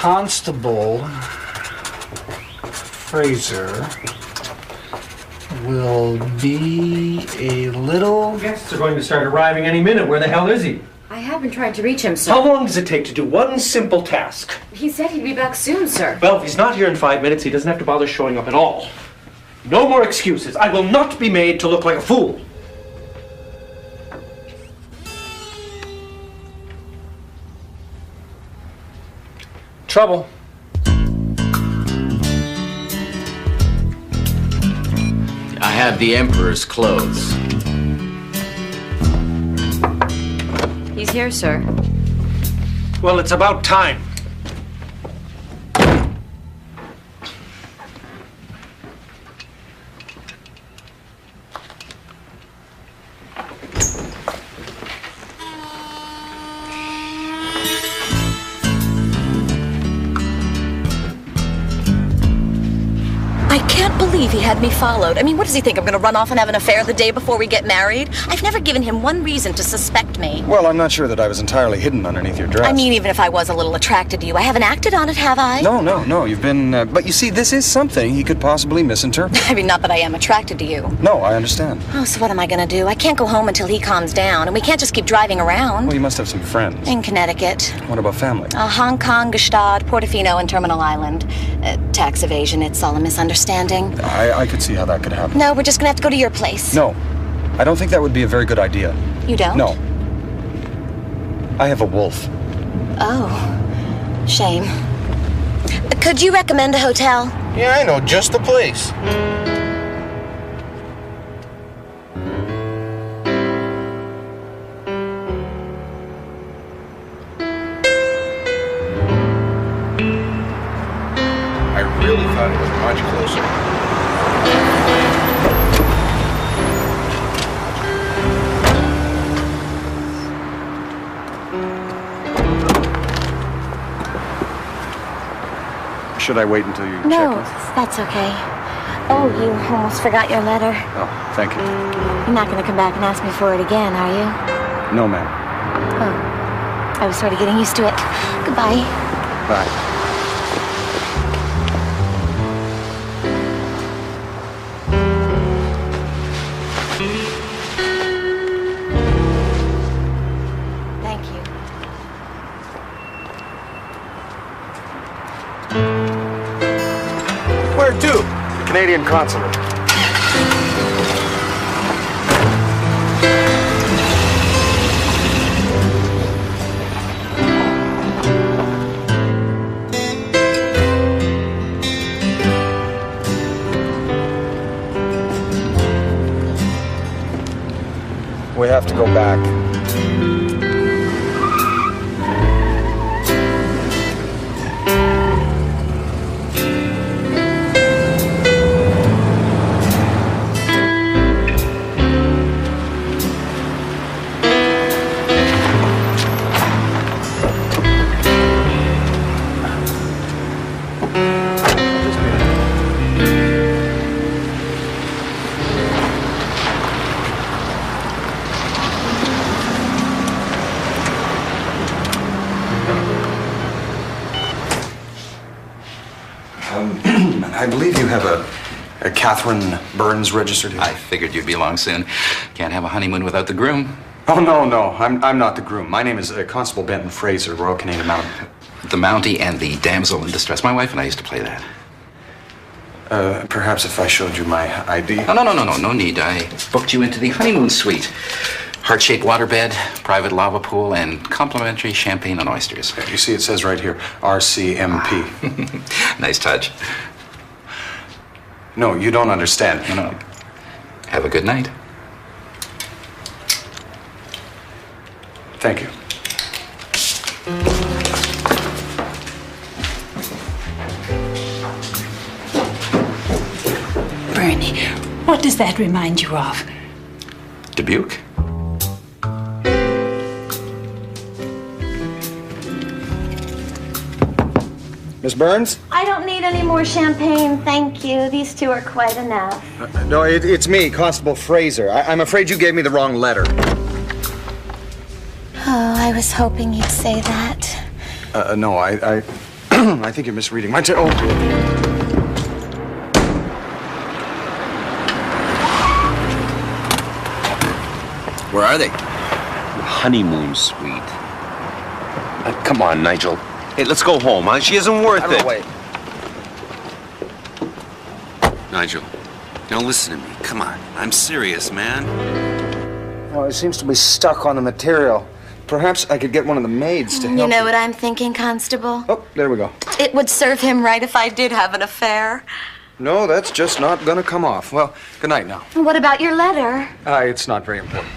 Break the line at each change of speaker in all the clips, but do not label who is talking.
Constable Fraser will be a little...
Guests are going to start arriving any minute. Where the hell is he?
I have been trying to reach him, sir.
How long does it take to do one simple task?
He said he'd be back soon, sir.
Well, if he's not here in 5 minutes, he doesn't have to bother showing up at all. No more excuses. I will not be made to look like a fool. Trouble.
I have the Emperor's clothes.
He's here, sir.
Well, it's about time.
I can't believe he had me followed. I mean, what does he think? I'm going to run off and have an affair the day before we get married? I've never given him one reason to suspect me.
Well, I'm not sure that I was entirely hidden underneath your dress.
I mean, even if I was a little attracted to you, I haven't acted on it, have I?
No. You've been... but you see, this is something he could possibly misinterpret.
I mean, not that I am attracted to you.
No, I understand.
Oh, so what am I going to do? I can't go home until he calms down, and we can't just keep driving around.
Well, you must have some friends.
In Connecticut.
What about family?
Hong Kong, Gstaad, Portofino, and Terminal Island. Tax evasion, it's all a misunderstanding.
I could see how that could happen.
No, we're just going to have to go to your place.
No. I don't think that would be a very good idea.
You don't?
No. I have a wolf.
Oh. Shame. Could you recommend a hotel?
Yeah, I know just the place. I really thought it was much closer.
Should I wait until you check
No,
in?
that's okay. Oh, you almost forgot your letter.
Oh, thank you.
You're not going to come back and ask me for it again, are you?
No, ma'am.
Oh, I was sort of getting used to it. Goodbye.
Bye.
Thank you.
Where to?
The Canadian consulate. We have to go back. I believe you have a Catherine Burns registered here.
I figured you'd be along soon. Can't have a honeymoon without the groom.
Oh, no. I'm not the groom. My name is Constable Benton Fraser, Royal Canadian Mounted.
The Mountie and the Damsel in Distress. My wife and I used to play that.
Perhaps if I showed you my ID.
No need. I booked you into the honeymoon suite. Heart-shaped waterbed, private lava pool, and complimentary champagne and oysters.
You see, it says right here, RCMP.
Nice touch.
No, you don't understand.
No. Have a good night.
Thank you.
Bernie, what does that remind you of?
Dubuque?
Miss Burns?
I don't need any more champagne, thank you. These two are quite enough.
No, it's me, Constable Fraser. I'm afraid you gave me the wrong letter.
Oh, I was hoping you'd say that.
No, I I think you're misreading. Oh.
Where are they?
Honeymoon suite. Come on, Nigel. Hey, let's go home, huh? She isn't worth it.
Wait. Nigel, don't listen to me. Come on. I'm serious, man.
Oh, it seems to be stuck on the material. Perhaps I could get one of the maids to help.
You know what I'm thinking, Constable?
Oh, there we go.
It would serve him right if I did have an affair.
No, that's just not gonna come off. Well, good night now.
What about your letter?
It's not very important.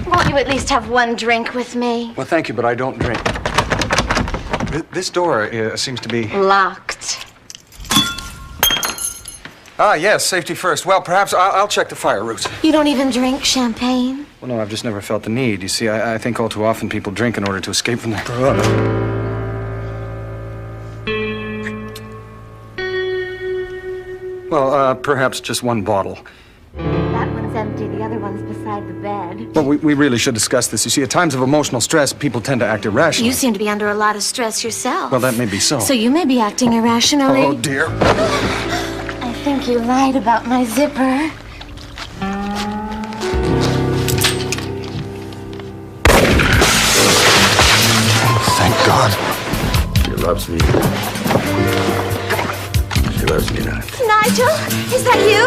Won't you at least have one drink with me?
Well, thank you, but I don't drink. This door seems to be...
Locked.
Ah, yes, safety first. Well, perhaps I'll check the fire route.
You don't even drink champagne?
Well, no, I've just never felt the need. You see, I think all too often people drink in order to escape from their... Well, perhaps just one bottle.
That one's empty. The other one's beside the bed.
Well, we really should discuss this. You see, at times of emotional stress, people tend to act irrationally.
You seem to be under a lot of stress yourself.
Well, that may be so.
So you may be acting irrationally.
Oh, dear.
I think you lied about my zipper.
Thank God.
She loves me. She loves me not.
Nigel, is that you?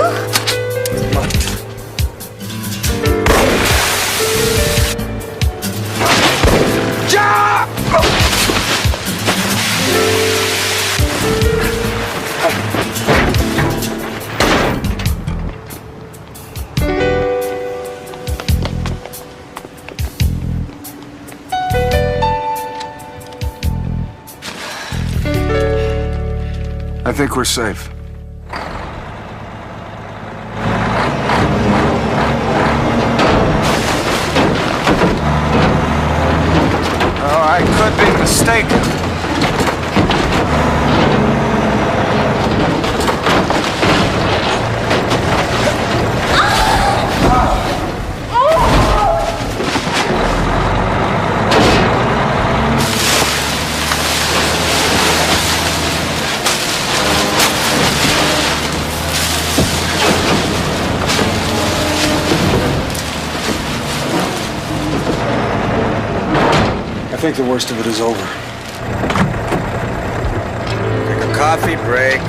I think we're safe. Oh, I could be mistaken. I think the worst of it is over.
Take a coffee break.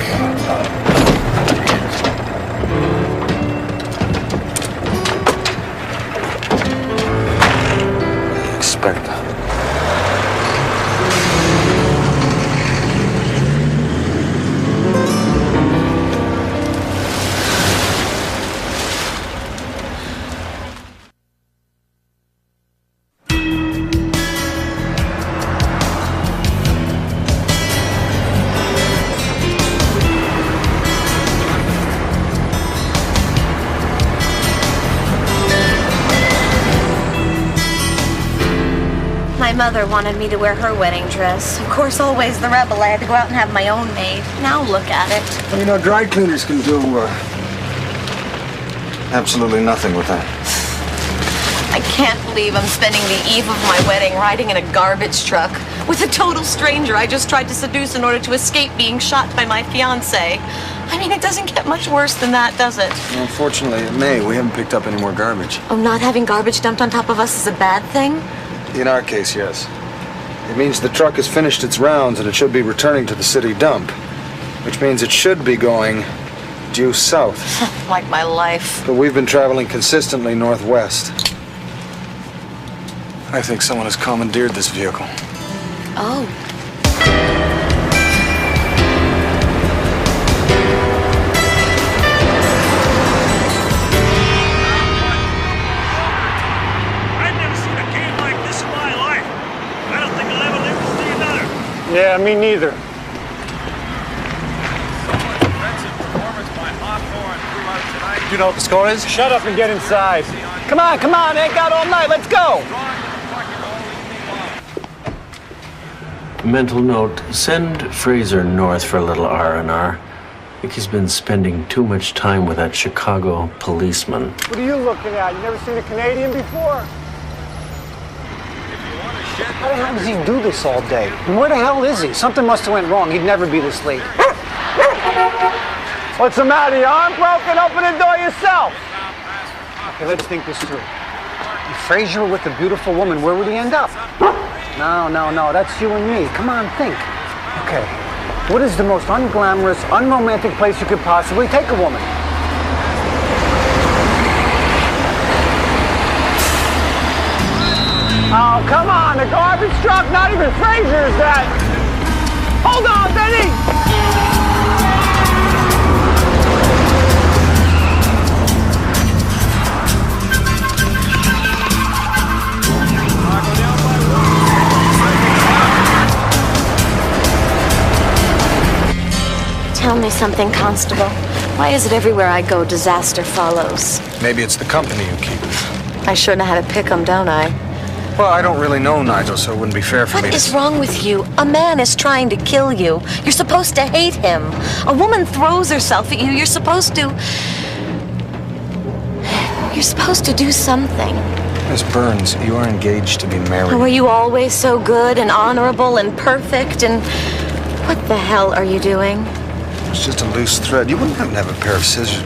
Expect that.
My mother wanted me to wear her wedding dress. Of course, always the rebel. I had to go out and have my own made. Now look at it.
Well, you know, dry cleaners can do absolutely nothing with that.
I can't believe I'm spending the eve of my wedding riding in a garbage truck with a total stranger I just tried to seduce in order to escape being shot by my fiancé. I mean, it doesn't get much worse than that, does it?
Well, unfortunately, it may. We haven't picked up any more garbage.
Oh, not having garbage dumped on top of us is a bad thing?
In our case, yes. It means the truck has finished its rounds and it should be returning to the city dump, which means it should be going due south.
Like my life.
But we've been traveling consistently northwest. I think someone has commandeered this vehicle.
Oh.
Yeah, me neither.
Do you know what the score is?
Shut up and get inside. Come on, ain't got all night, let's go!
Mental note, send Fraser north for a little R&R. I think he's been spending too much time with that Chicago policeman.
What are you looking at? You never seen a Canadian before?
If you want to shed
How the hell does he do this all day? And where the hell is he? Something must have went wrong. He'd never be this late.
What's the matter? Your arm broken? Open the door yourself.
Okay, let's think this through. If Fraser were with a beautiful woman, where would he end up? No. That's you and me. Come on, think. Okay. What is the most unglamorous, unromantic place you could possibly take a woman?
Oh, come on. The garbage truck. Not even Fraser's that. Hold on, Benny.
Tell me something, Constable. Why is it everywhere I go, disaster follows?
Maybe it's the company you keep.
I sure know how to pick 'em, don't I?
Well, I don't really know Nigel, so it wouldn't be fair for me
What
to...
is wrong with you? A man is trying to kill you. You're supposed to hate him. A woman throws herself at you. You're supposed to do something.
Miss Burns, you are engaged to be married.
Were you always so good and honorable and perfect? And what the hell are you doing?
It's just a loose thread. You wouldn't happen to have a pair of scissors.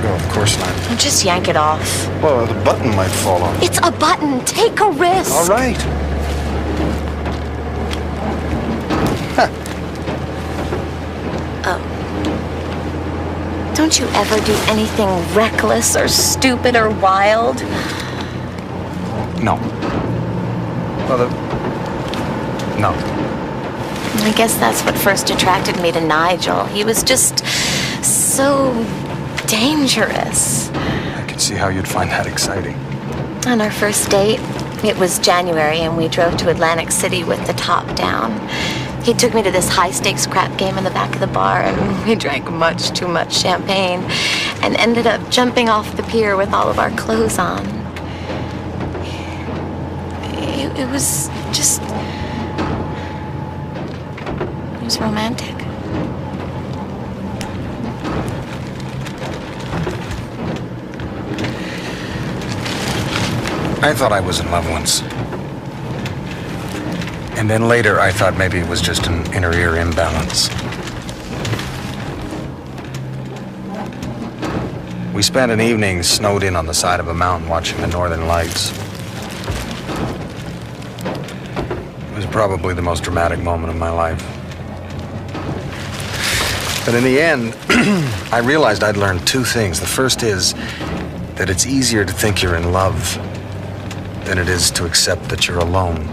No, of course not.
Just yank it off.
Well, the button might fall off.
It's a button. Take a risk.
All right. Huh.
Oh. Don't you ever do anything reckless or stupid or wild?
No. Well, no.
I guess that's what first attracted me to Nigel. He was just so dangerous.
I can see how you'd find that exciting.
On our first date, it was January, and we drove to Atlantic City with the top down. He took me to this high-stakes crap game in the back of the bar, and we drank much too much champagne and ended up jumping off the pier with all of our clothes on. It was just... It was romantic.
I thought I was in love once. And then later I thought maybe it was just an inner ear imbalance. We spent an evening snowed in on the side of a mountain watching the northern lights. It was probably the most dramatic moment of my life. But in the end, I realized I'd learned two things. The first is that it's easier to think you're in love than it is to accept that you're alone.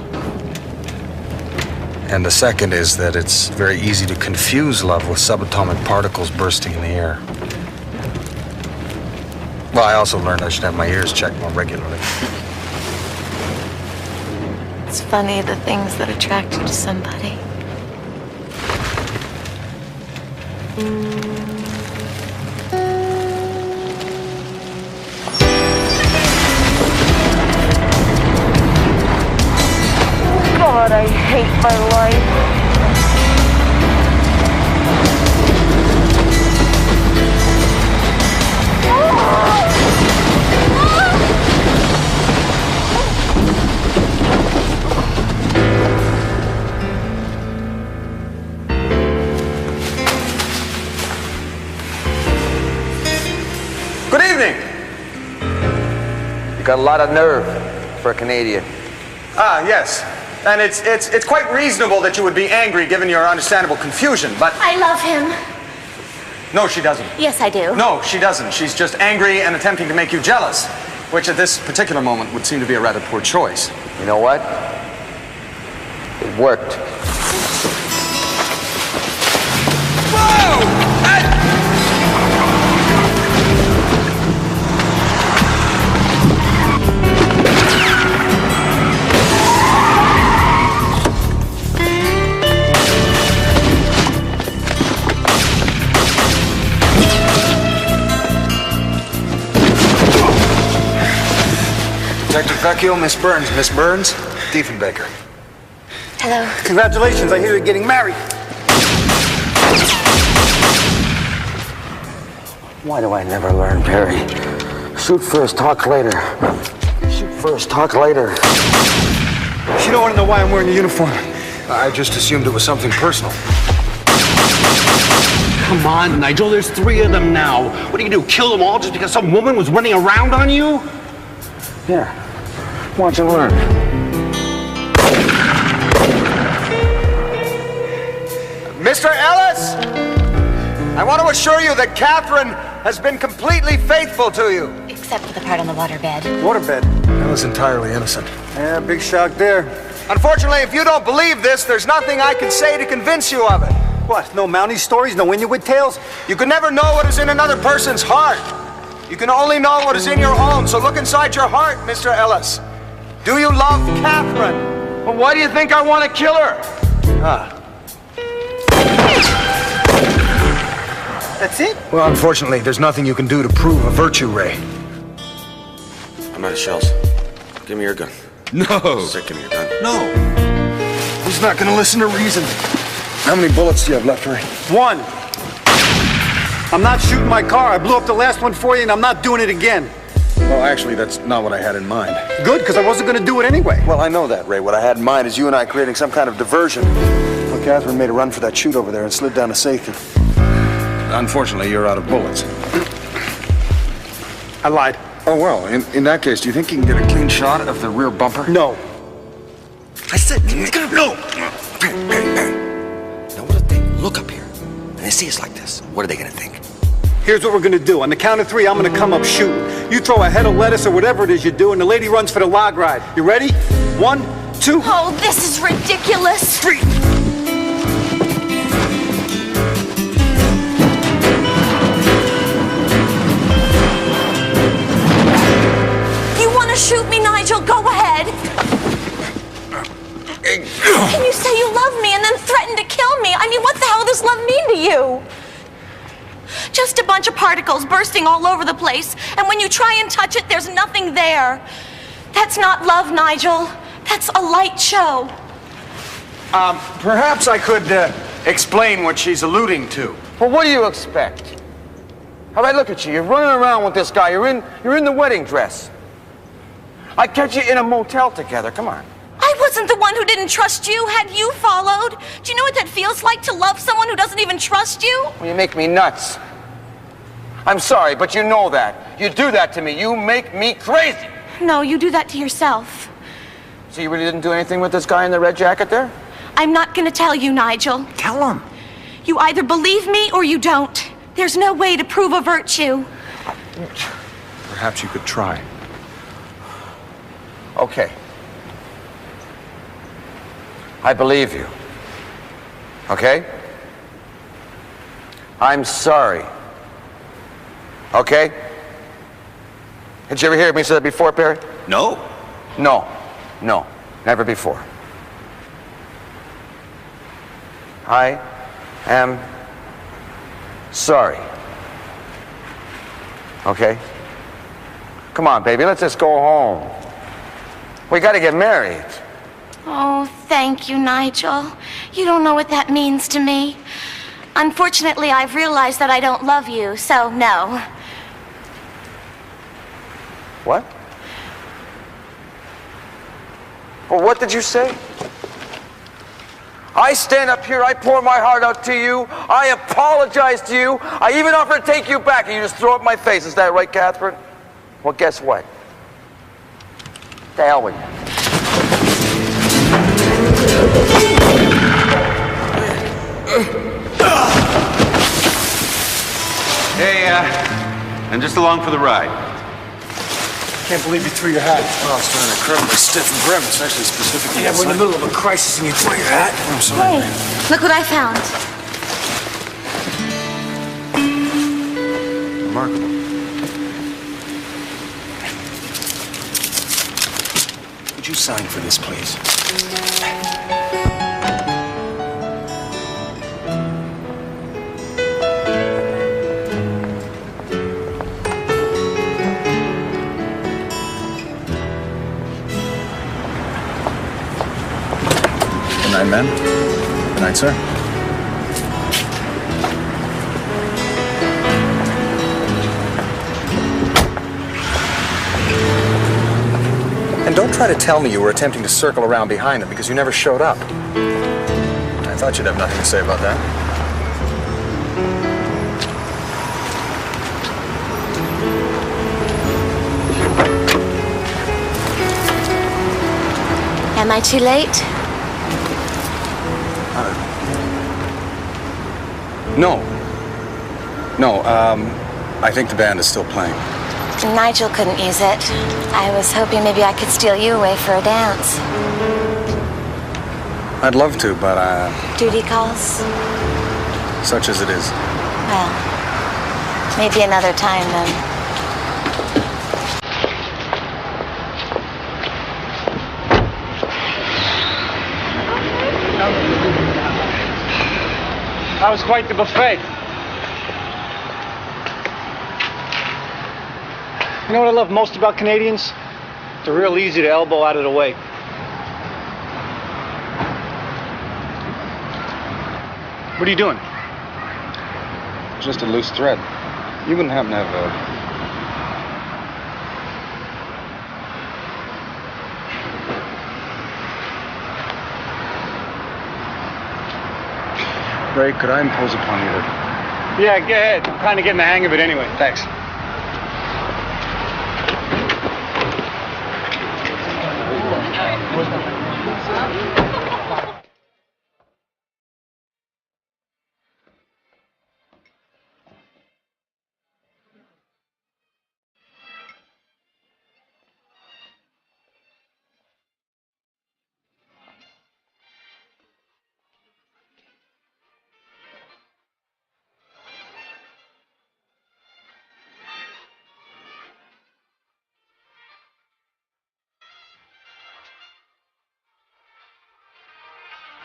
And the second is that it's very easy to confuse love with subatomic particles bursting in the air. Well, I also learned I should have my ears checked more regularly.
It's funny, the things that attract you to somebody. God, I hate my life.
Good evening.
You got a lot of nerve for a Canadian.
Ah, yes. And it's quite reasonable that you would be angry given your understandable confusion, but...
I love him.
No, she doesn't.
Yes, I do.
No, she doesn't. She's just angry and attempting to make you jealous, which at this particular moment would seem to be a rather poor choice.
You know what? It worked.
Detective Vecchio, Miss Burns. Miss Burns, Diefenbaker.
Hello.
Congratulations, I hear you're getting married.
Why do I never learn, Perry? Shoot first, talk later. Shoot first, talk later.
You don't want to know why I'm wearing the uniform. I just assumed it was something personal.
Come on, Nigel, there's 3 of them now. What do you do, kill them all just because some woman was running around on you?
Yeah. Watch and learn.
Mr. Ellis, I want to assure you that Catherine has been completely faithful to you.
Except for the part on the waterbed.
Waterbed? That was entirely innocent. Yeah, big shock there.
Unfortunately, if you don't believe this, there's nothing I can say to convince you of it.
What, no Mountie stories, no Inuit tales?
You can never know what is in another person's heart. You can only know what is in your own, so look inside your heart, Mr. Ellis. Do you love Catherine?
Well, why do you think I want to kill her?
That's it?
Well, unfortunately, there's nothing you can do to prove a virtue, Ray.
I'm out of shells. Give me your gun.
No.
Sick, give me your gun.
No. He's not gonna listen to reason. How many bullets do you have left, Ray?
1. I'm not shooting my car. I blew up the last one for you, and I'm not doing it again.
Well, actually, that's not what I had in mind.
Good, because I wasn't going to do it anyway.
Well, I know that, Ray. What I had in mind is you and I creating some kind of diversion. Well, Catherine made a run for that chute over there and slid down to safety. Unfortunately, you're out of bullets.
I lied.
Oh, well, in that case, do you think you can get a clean shot of the rear bumper?
No.
I said, no. Hey. Now, what if they look up here and they see us like this? What are they going to think?
Here's what we're going to do. On the count of 3, I'm going to come up shooting. You throw a head of lettuce or whatever it is you do, and the lady runs for the log ride. You ready? 1, 2.
Oh, this is ridiculous.
3.
You want to shoot me, Nigel? Go ahead. Can you say you love me and then threaten to kill me? I mean, what the hell does love mean to you? Just a bunch of particles bursting all over the place, and when you try and touch it, there's nothing there. That's not love, Nigel. That's a light show.
Perhaps I could explain what she's alluding to.
Well, what do you expect? How about look at you? You're running around with this guy. You're in the wedding dress. I catch you in a motel together. Come on.
I wasn't the one who didn't trust you. Had you followed? Do you know what that feels like to love someone who doesn't even trust you?
Well, you make me nuts. I'm sorry, but you know that. You do that to me. You make me crazy.
No, you do that to yourself.
So you really didn't do anything with this guy in the red jacket there?
I'm not going to tell you, Nigel.
Tell him.
You either believe me or you don't. There's no way to prove a virtue.
Perhaps you could try.
Okay. I believe you. Okay? I'm sorry. Okay? Did you ever hear me say that before, Perry?
No.
No. No. Never before. I am sorry. Okay? Come on, baby, let's just go home. We gotta get married.
Oh, thank you, Nigel. You don't know what that means to me. Unfortunately, I've realized that I don't love you, so no.
What? Well, what did you say? I stand up here, I pour my heart out to you, I apologize to you, I even offer to take you back, and you just throw it in my face. Is that right, Catherine? Well, guess what? The hell with you.
Hey, I'm just along for the ride.
Can't believe you threw your hat.
Well, I was feeling incredibly stiff and grim, especially specifically.
Yeah, we're in the middle of a crisis and you threw your hat.
I'm sorry.
Hey, look what I found.
Remarkable. Would you sign for this, please? Good night, men. Good night, sir.
And
And don't try to tell me you were attempting to circle around behind them because you never showed up. I thought you'd have nothing to say about that.
Am I too late?
No. No, I think the band is still playing.
Nigel couldn't use it. I was hoping maybe I could steal you away for a dance.
I'd love to, but,
Duty calls?
such as it is.
Well, maybe another time then.
That was quite the buffet. You know what I love most about Canadians? They're real easy to elbow out of the way. What are you doing?
Just a loose thread. You wouldn't happen to have a... Ray, could I impose upon you to...
Yeah, go ahead. I'm kind of getting the hang of it anyway. Thanks.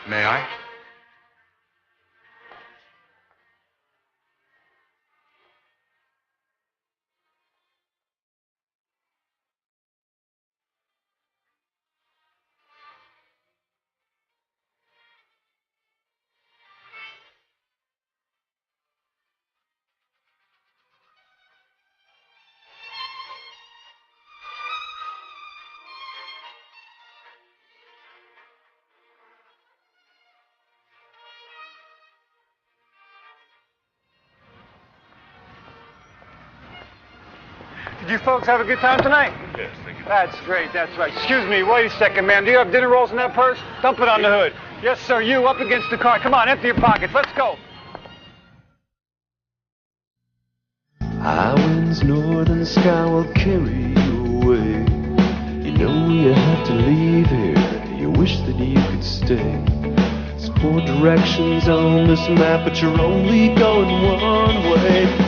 May I?
Did you folks have a good time tonight? Yes, thank you. That's great, that's right. Excuse me, wait a second, ma'am. Do you have dinner rolls in that purse? Dump it on the hood. Yes, sir, you up against the car. Come on, empty your pockets. Let's go.
High winds, northern sky will carry you away. You know you have to leave here. You wish that you could stay. There's 4 directions on this map, but you're only going one way.